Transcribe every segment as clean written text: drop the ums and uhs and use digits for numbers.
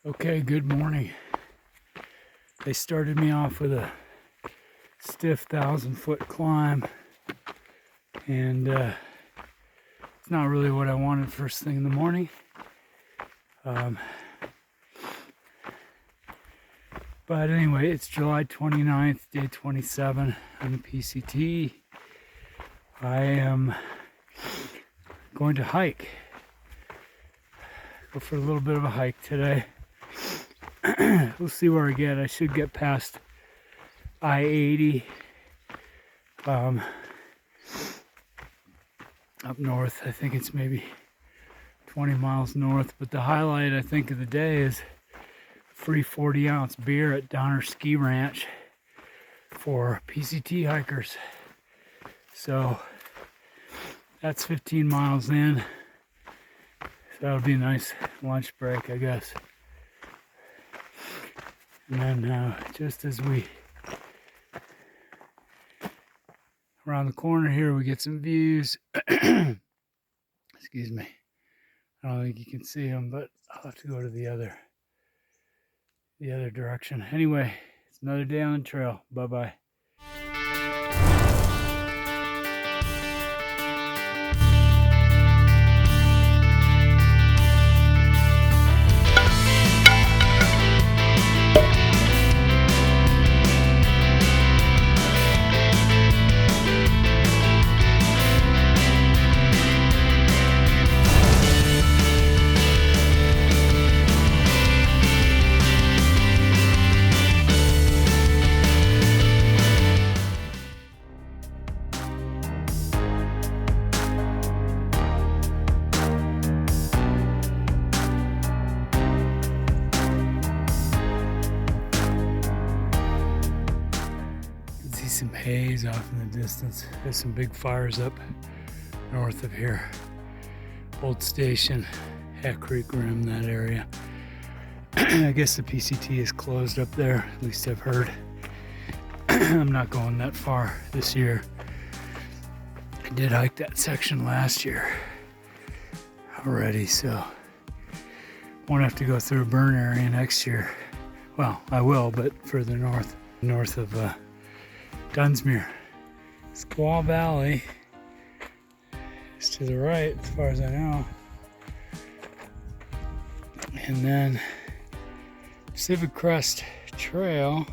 Okay, good morning. They started me off with a stiff 1,000-foot climb, and it's not really what I wanted first thing in the morning. But anyway, it's July 29th, day 27 on the PCT. I am going to hike. Go for a little bit of a hike today. We'll see where I get. I should get past I-80 up north. I think it's maybe 20 miles north, but the highlight I think of the day is free 40-ounce beer at Donner Ski Ranch for PCT hikers. So that's 15 miles in. So that'll be a nice lunch break, I guess. And then just as we around the corner here, we get some views. Excuse me. I don't think you can see them, but I'll have to go to the other direction. Anyway, it's another day on the trail. Bye-bye. Some haze off in the distance. There's some big fires up north of here. Old Station, Hat Creek Rim, that area. I guess the PCT is closed up there, at least I've heard. I'm not going that far this year. I did hike that section last year already, so won't have to go through a burn area next year. Well, I will, but further north of Dunsmuir. Squaw Valley is to the right, as far as I know. And then Pacific Crest Trail,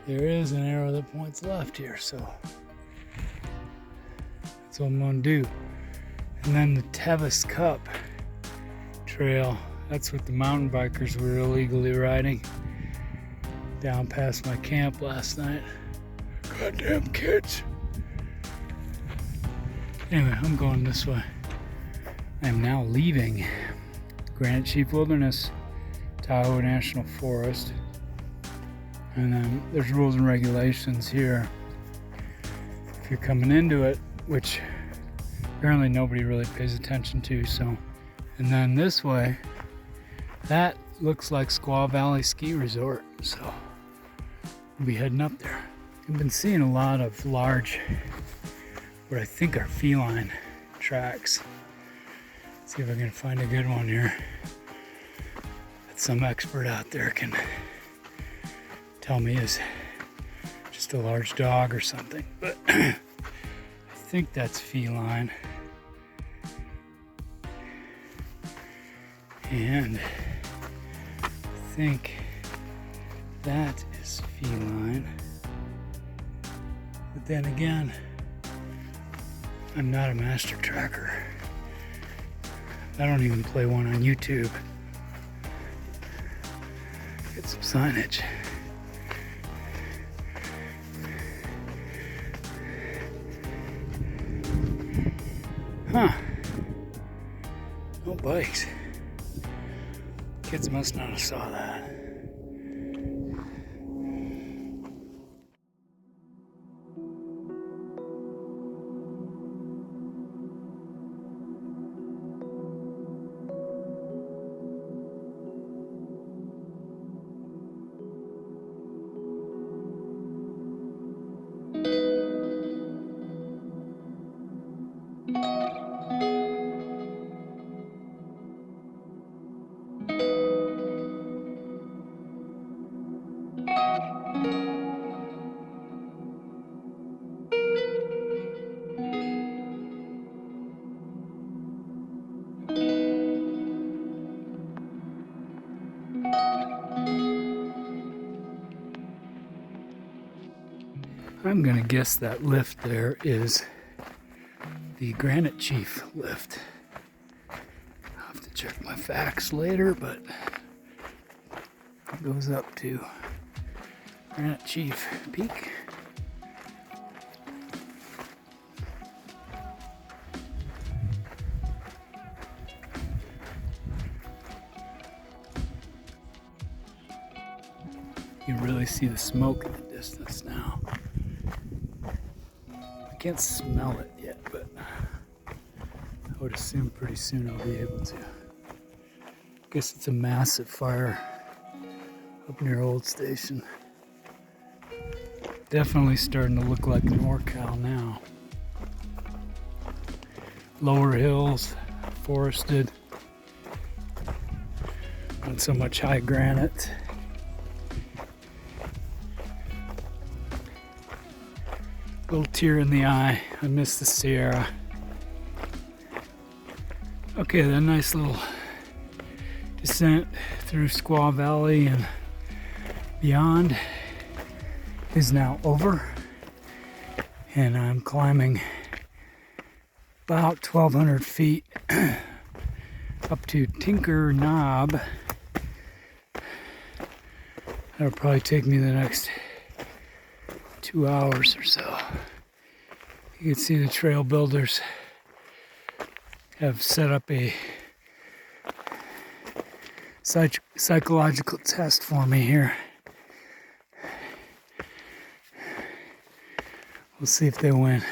there is an arrow that points left here, so that's what I'm gonna do. And then the Tevis Cup Trail, that's what the mountain bikers were illegally riding down past my camp last night. Goddamn kids. Anyway, I'm going this way. I am now leaving Granite Chief Wilderness, Tahoe National Forest. And then there's rules and regulations here. If you're coming into it, which apparently nobody really pays attention to, so. And then this way, that looks like Squaw Valley Ski Resort, so we'll be heading up there. I've been seeing a lot of large, what I think are feline tracks. Let's see if I can find a good one here that some expert out there can tell me is just a large dog or something. But I think that's feline. And I think that is feline. But then again, I'm not a master tracker. I don't even play one on YouTube. Get some signage. Huh. No bikes. Kids must not have saw that. I'm gonna guess that lift there is the Granite Chief lift. I'll have to check my facts later, but it goes up to Granite Chief Peak. You can really see the smoke in the distance now. I can't smell it yet, but I would assume pretty soon I'll be able to. Guess it's a massive fire up near Old Station. Definitely starting to look like NorCal now. Lower hills, forested, not so much high granite. Little tear in the eye. I miss the Sierra. Okay, that nice little descent through Squaw Valley and beyond is now over, and I'm climbing about 1,200 feet up to Tinker Knob. That'll probably take me the next 2 hours or so. You can see the trail builders have set up a psychological test for me here. We'll see if they win.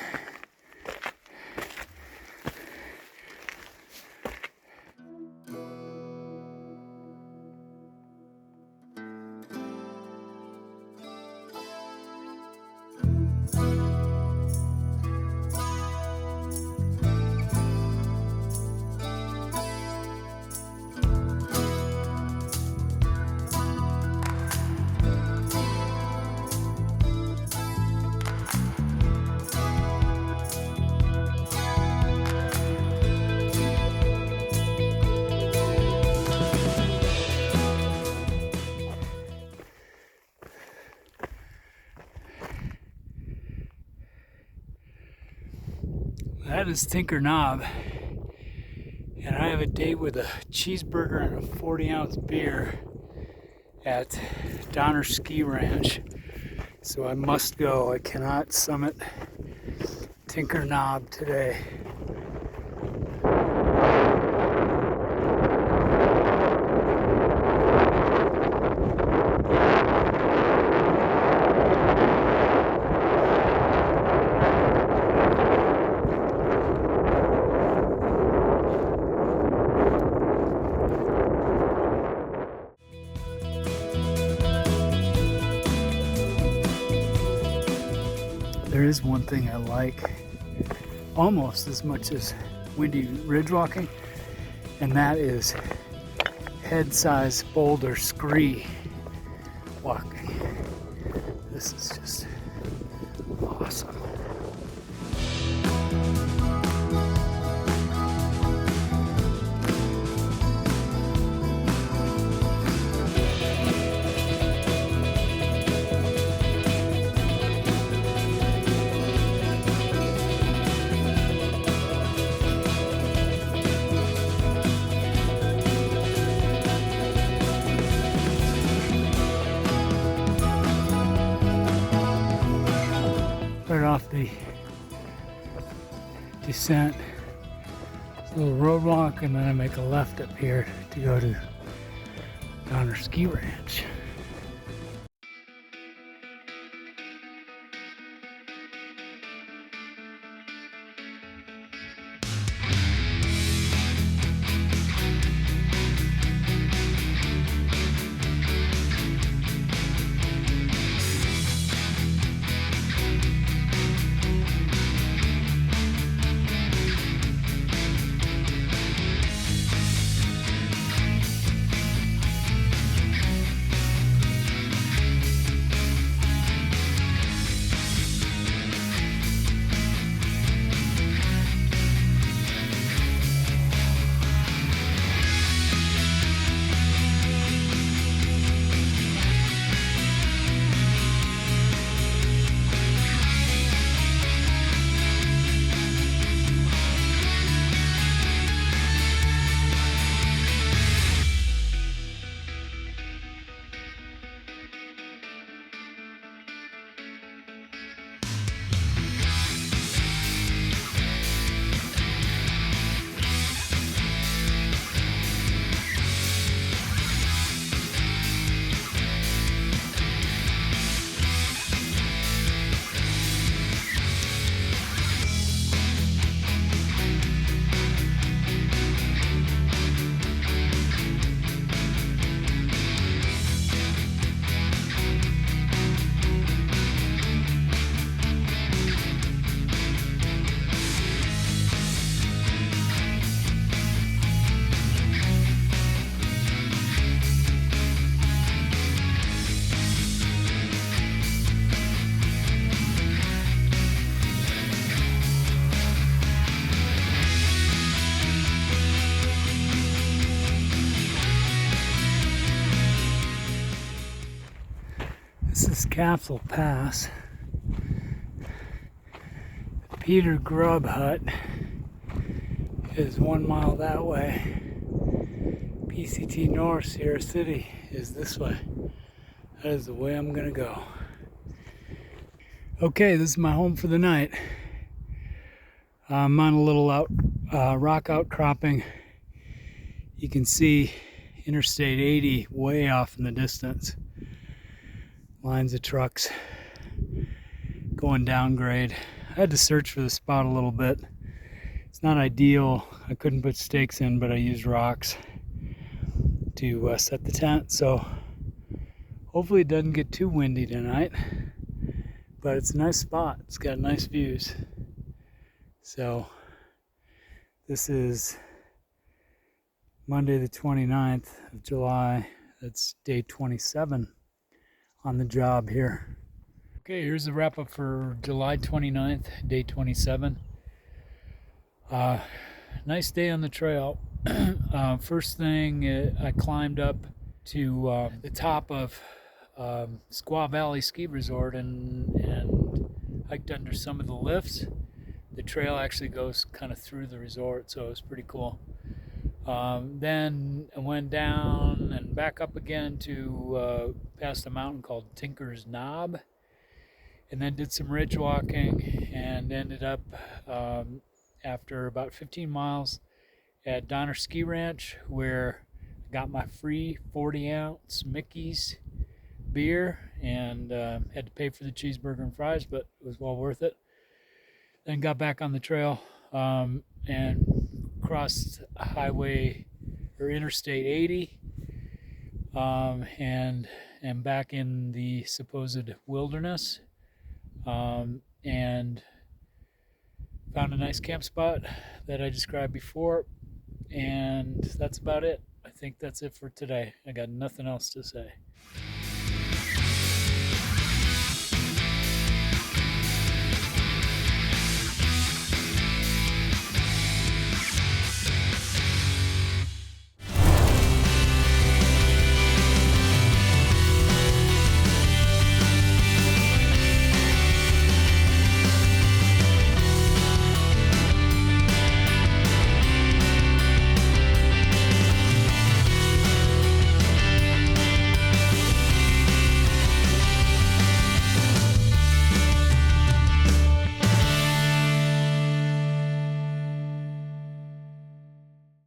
That is Tinker Knob, and I have a date with a cheeseburger and a 40-ounce beer at Donner Ski Ranch, so I must go. I cannot summit Tinker Knob today. There is one thing I like almost as much as windy ridge walking, and that is head-size boulder scree walking. This is just awesome. Right off the descent, it's a little roadblock, and then I make a left up here to go to Donner Ski Ranch. Castle Pass. The Peter Grubb Hut is 1 mile that way. PCT North, Sierra City, is this way. That is the way I'm gonna go. Okay, this is my home for the night. I'm on a little rock outcropping. You can see Interstate 80 way off in the distance. Lines of trucks going down grade. I had to search for the spot a little bit. It's not ideal. I couldn't put stakes in, but I used rocks to set the tent. So hopefully it doesn't get too windy tonight. But it's a nice spot. It's got nice views. So this is Monday the 29th of July. That's day 27 on the job here. Okay, here's the wrap up for July 29th, day 27. Nice day on the trail. First thing, I climbed up to the top of Squaw Valley Ski Resort and hiked under some of the lifts. The trail actually goes kind of through the resort, so it was pretty cool. Then I went down and back up again to past a mountain called Tinker's Knob, and then did some ridge walking and ended up after about 15 miles at Donner Ski Ranch, where I got my free 40-ounce Mickey's beer and had to pay for the cheeseburger and fries, but it was well worth it. Then got back on the trail and crossed highway or Interstate 80 and back in the supposed wilderness and found a nice camp spot that I described before, and that's about it. I think that's it for today. I got nothing else to say.